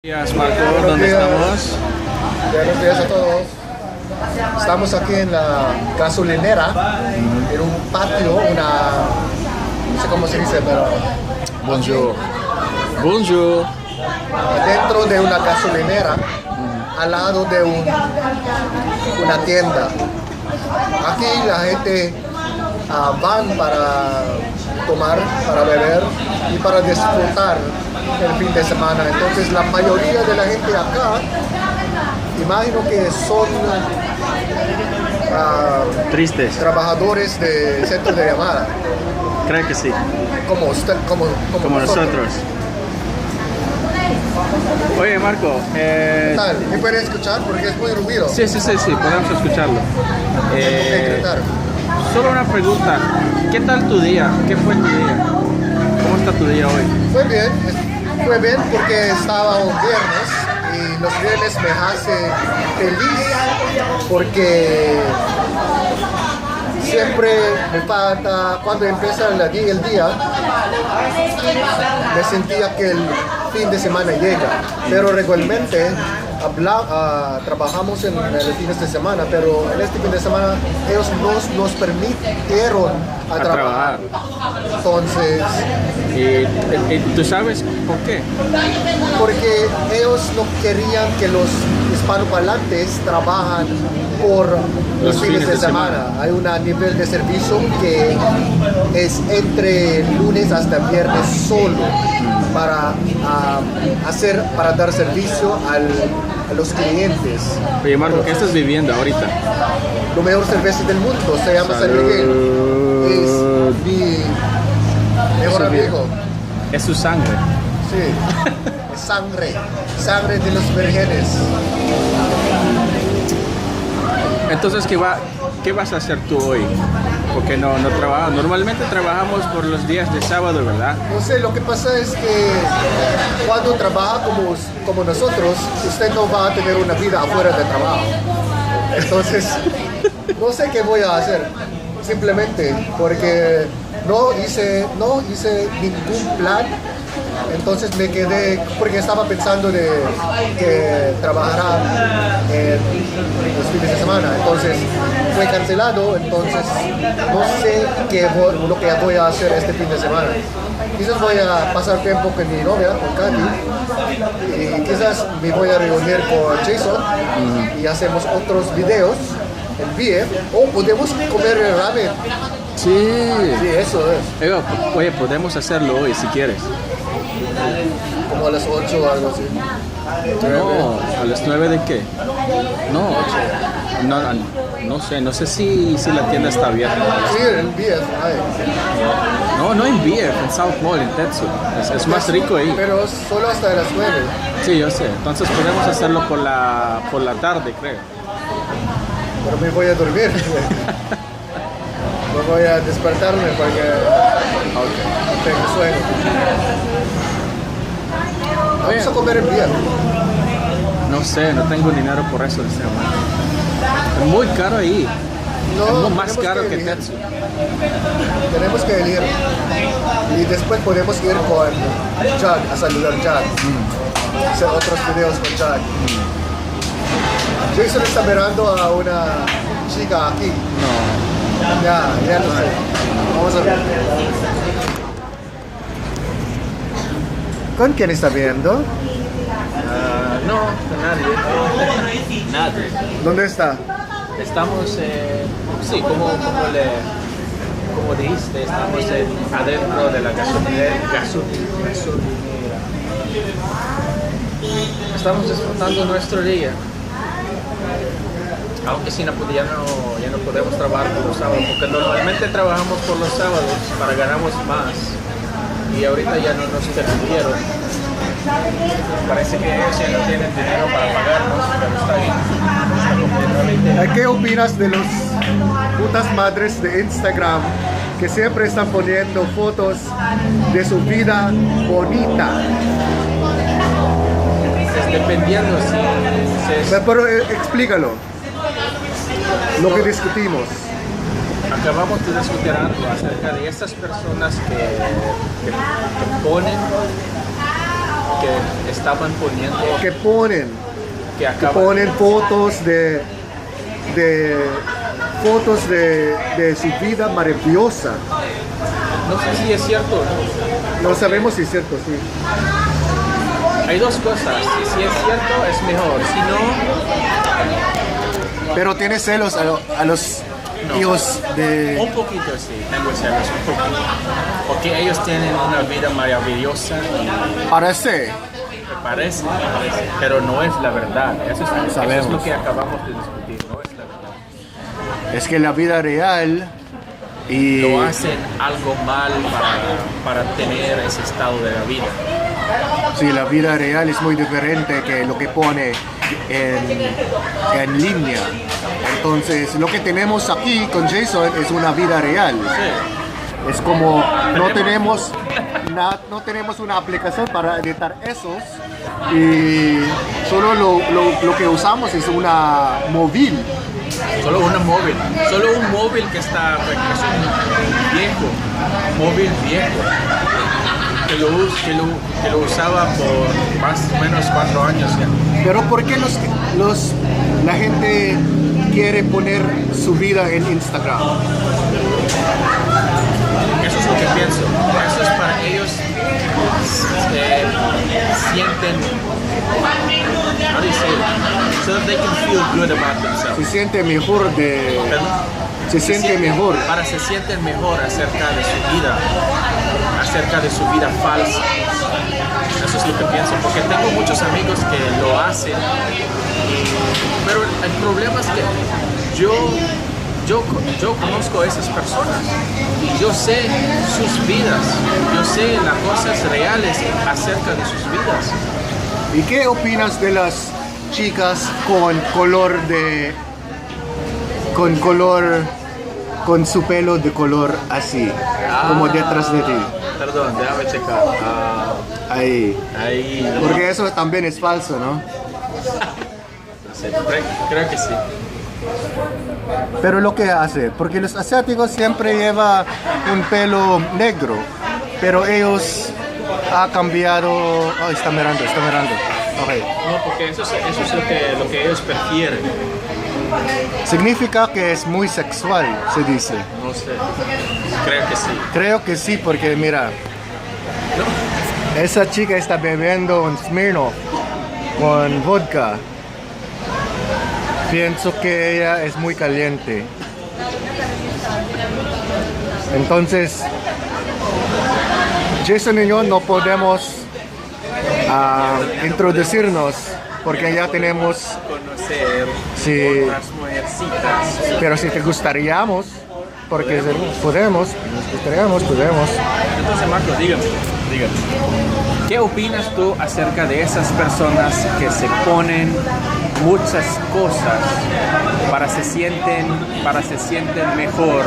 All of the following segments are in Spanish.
Buenos días, Marco, ¿dónde estamos? Buenos días a todos. Estamos aquí en la gasolinera, en un patio, no sé cómo se dice, pero Bonjour. Bonjour. dentro de una gasolinera, al lado de una tienda. Aquí la gente van para tomar, para beber y para disfrutar el fin de semana. Entonces la mayoría de la gente acá, imagino que son Tristes. trabajadores de centro de llamada, Creo que sí. como usted, como Nosotros. Oye, Marco. ¿Qué tal? ¿Me puede escuchar? Porque es muy ruido. Sí, podemos escucharlo. Gritar. Solo una pregunta. ¿Qué tal tu día? ¿Qué fue tu día? ¿Cómo está tu día hoy? Fue bien porque estaba un viernes y los viernes me hace feliz porque siempre me falta, cuando empieza el día, me sentía que el fin de semana llega, pero regularmente trabajamos en el fines de semana, pero en este fin de semana ellos nos permitieron a trabajar. Entonces, ¿Y tú sabes por qué? porque ellos no querían que los hispanoparlantes trabajan por los fines de semana. Hay un nivel de servicio que es entre lunes hasta viernes solo para dar servicio a los clientes. Oye, Marco, ¿qué estás viviendo ahorita? Lo mejor cerveza del mundo se llama San Miguel. Es mi mejor amigo. Es su sangre. Sí, es sangre de los vírgenes. Entonces, ¿qué vas a hacer tú hoy? Porque no trabajas. Normalmente trabajamos por los días de sábado, ¿verdad? No sé, lo que pasa es que cuando trabaja como nosotros, usted no va a tener una vida afuera de trabajo. Entonces, no sé qué voy a hacer, simplemente porque no hice ningún plan. Entonces me quedé, porque estaba pensando de que trabajara en los fines de semana. Entonces fue cancelado, entonces no sé lo que voy a hacer este fin de semana. Quizás voy a pasar tiempo con mi novia, con Katy, y quizás me voy a reunir con Jason y hacemos otros videos en VF, o podemos comer ramen. Sí. Sí, eso es. Oye, podemos hacerlo hoy si quieres. Como a las 8 o algo así. No, ¿a las 9 de qué? No sé, no sé si la tienda está abierta. Sí, en VF. No en BF, en South Mall, en Tetsu. Es más rico ahí. Pero solo hasta las 9. Sí, yo sé. Entonces podemos hacerlo por la tarde, creo. Pero me voy a dormir. No voy a despertarme porque tengo sueño. Vamos a comer en VF. No sé, no tengo dinero por eso de ese momento. Es muy caro ahí. No, es más caro que elegir. Tetsu. Tenemos que elegir. Y después podemos ir con Jack, a saludar a Jack. Hacer otros videos con Jack. Jason está mirando a una chica aquí. No. Ya lo sé. Vamos a ver. ¿Con quién está viendo? No, nadie. Nadie. ¿Dónde está? Estamos, sí, como dijiste, estamos adentro de la gasolinera. Estamos disfrutando nuestro día. Aunque sí, ya no podemos trabajar por los sábados, porque normalmente trabajamos por los sábados para ganamos más. Y ahorita ya no nos permitieron. Parece que ellos ya no tienen dinero para pagarnos, pero está bien. ¿Qué opinas de los putas madres de Instagram que siempre están poniendo fotos de su vida bonita? Es dependiendo si Pero explícalo, lo que discutimos. acabamos de discutir algo acerca de estas personas que ponen que estaban poniendo que ponen que acaban fotos de fotos de su vida maravillosa. no sé si es cierto. No sabemos si es cierto, sí. Hay dos cosas, si es cierto es mejor, si no, Pero tiene celos a los No. hijos de... un poquito sí, tengo celos, un poquito, porque ellos tienen una vida maravillosa y Parece. me parece, pero no es la verdad, eso es Sabemos. lo que acabamos de discutir, no es la verdad. Es que la vida real y... Lo hacen algo mal para tener ese estado de la vida. Sí, la vida real es muy diferente que lo que pone en línea. Entonces, lo que tenemos aquí con Jason es una vida real. Sí. Es como no tenemos una aplicación para editar esos y solo lo que usamos es una móvil. Solo un móvil que es un viejo, móvil viejo, que lo usaba por más o menos 4 años ya. Pero ¿por qué la gente quiere poner su vida en Instagram? Eso es lo que pienso. Eso es para ellos sienten, how do you say it? So that they can feel good about themselves. Se siente mejor Se sienten mejor acerca de su vida falsa. Eso es lo que pienso, porque tengo muchos amigos que lo hacen, pero el problema es que yo conozco a esas personas y yo sé sus vidas, yo sé las cosas reales acerca de sus vidas. ¿Y qué opinas de las chicas con su pelo de color así, como detrás de ti? Perdón, déjame checar. Ahí. Ahí. Porque eso también es falso, ¿no? No sé, creo que sí. Pero lo que hace, porque los asiáticos siempre llevan un pelo negro, pero ellos ha cambiado. Oh, está mirando. Okay. No, porque eso es lo que ellos prefieren. Significa que es muy sexual, se dice. No sé. Creo que sí. Creo que sí, porque mira, esa chica está bebiendo un Smirnoff con vodka. Pienso que ella es muy caliente. Entonces, Jason y yo no podemos introducirnos porque ya tenemos... Conocer Sí. otras mujercitas. Pero si te gustaríamos, porque podemos. Entonces, Marco, dígame. ¿Qué opinas tú acerca de esas personas que se ponen muchas cosas para se sienten mejor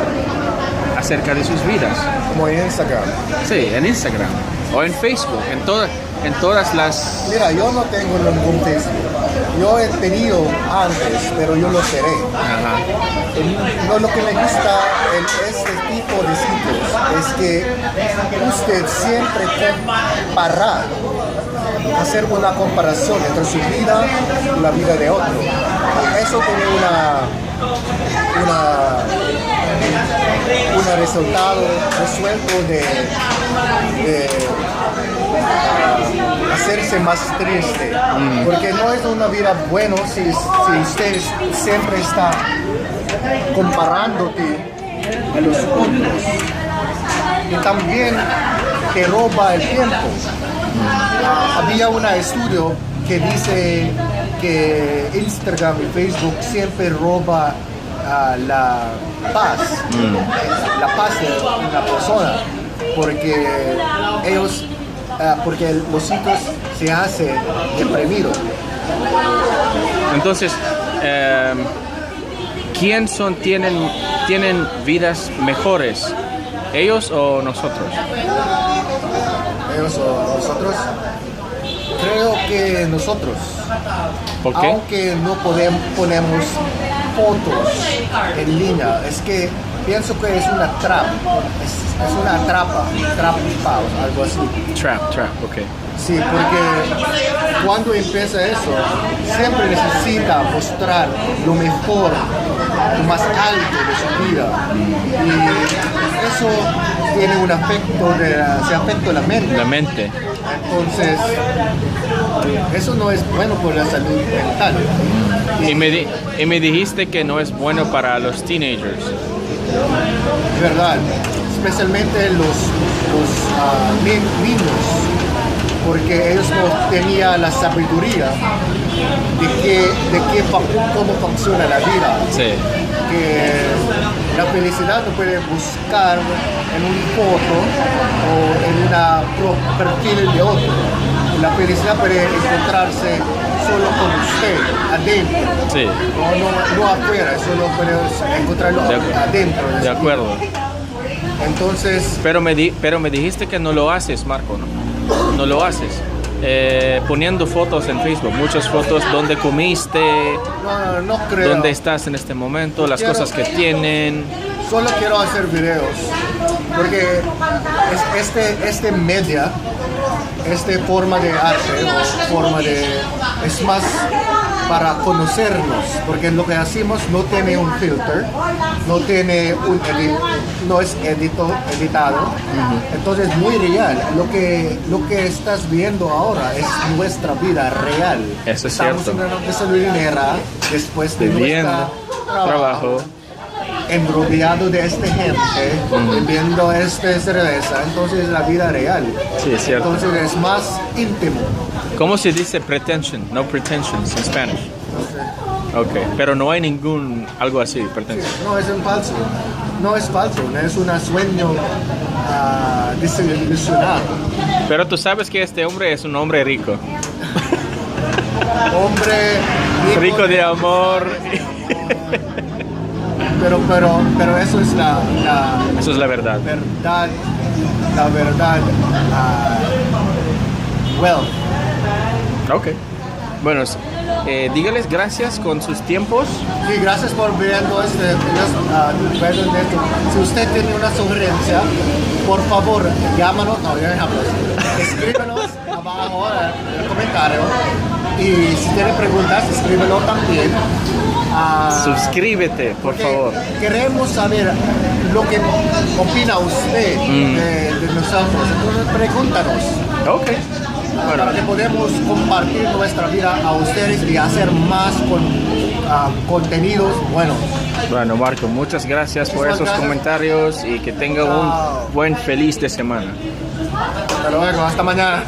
acerca de sus vidas? Como en Instagram. Sí, en Instagram o en Facebook, en todas las... Mira, yo no tengo ningún Facebook. Yo he tenido antes, pero yo lo cerré. Ajá. Lo que me gusta en este tipo de sitios es que usted siempre comparar, hacer una comparación entre su vida y la vida de otro. Eso tiene un resultado resuelto de hacerse más triste, porque no es una vida buena si usted siempre está comparándote a los otros, y también te roba el tiempo. Había un estudio que dice que Instagram y Facebook siempre roba la paz de una persona, porque los sitios se hacen deprimidos. Entonces, ¿quién tienen vidas mejores? ¿Ellos o nosotros? Ellos o nosotros. Creo que nosotros. ¿Por qué? Aunque no ponemos fotos en línea, es que pienso que es una trampa, es una trampa, algo así. Trap, ok. Sí, porque cuando empieza eso, siempre necesita mostrar lo mejor, lo más alto de su vida. Y eso tiene un afecto, se afecta la mente. La mente. Entonces, eso no es bueno por la salud mental. Y me dijiste que no es bueno para los teenagers. Es verdad, especialmente los niños, porque ellos no tenían la sabiduría de cómo funciona la vida. Sí. Que la felicidad no puede buscar en una foto o en una perfil de otro. La felicidad puede encontrarse solo con usted, adentro. Sí. No afuera, solo puede encontrarlo adentro. De acuerdo. Entonces... Pero me dijiste que no lo haces, Marco, ¿no? No lo haces. Poniendo fotos en Facebook, muchas fotos donde comiste, no creo. dónde estás en este momento, las cosas que tienen. Solo quiero hacer videos, porque este media, esta forma de arte, es más para conocernos, porque lo que hacemos no tiene un filter, no es editado, entonces es muy real. Lo que estás viendo ahora es nuestra vida real. Eso es Estamos cierto. en una gasolinera después de Viviendo, trabajo. Enrodeado de esta gente, bebiendo esta cerveza, entonces es la vida real. Sí, es cierto. Entonces es más íntimo. ¿Cómo se dice pretension? No pretensions en Spanish. Ok, pero no hay ningún algo así, pretension. No, es un falso. No es falso, no es un sueño desilusionado. Pero tú sabes que este hombre es un hombre rico. Hombre Rico de amor. Pero eso es Eso es la verdad. la verdad, wealth. Ok. Bueno, dígales gracias con sus tiempos. Sí, gracias por viendo esto. Si usted tiene una sugerencia, por favor, llámanos, escríbenos abajo en el comentario. Y si tiene preguntas, escríbelo también. Suscríbete, por favor. Queremos saber lo que opina usted de nosotros. Entonces, pregúntanos. Ok. Bueno, Para que podamos compartir nuestra vida a ustedes y hacer más contenidos buenos. bueno, Marco, muchas gracias por esos comentarios y que tenga un buen feliz de semana. Hasta luego, hasta mañana.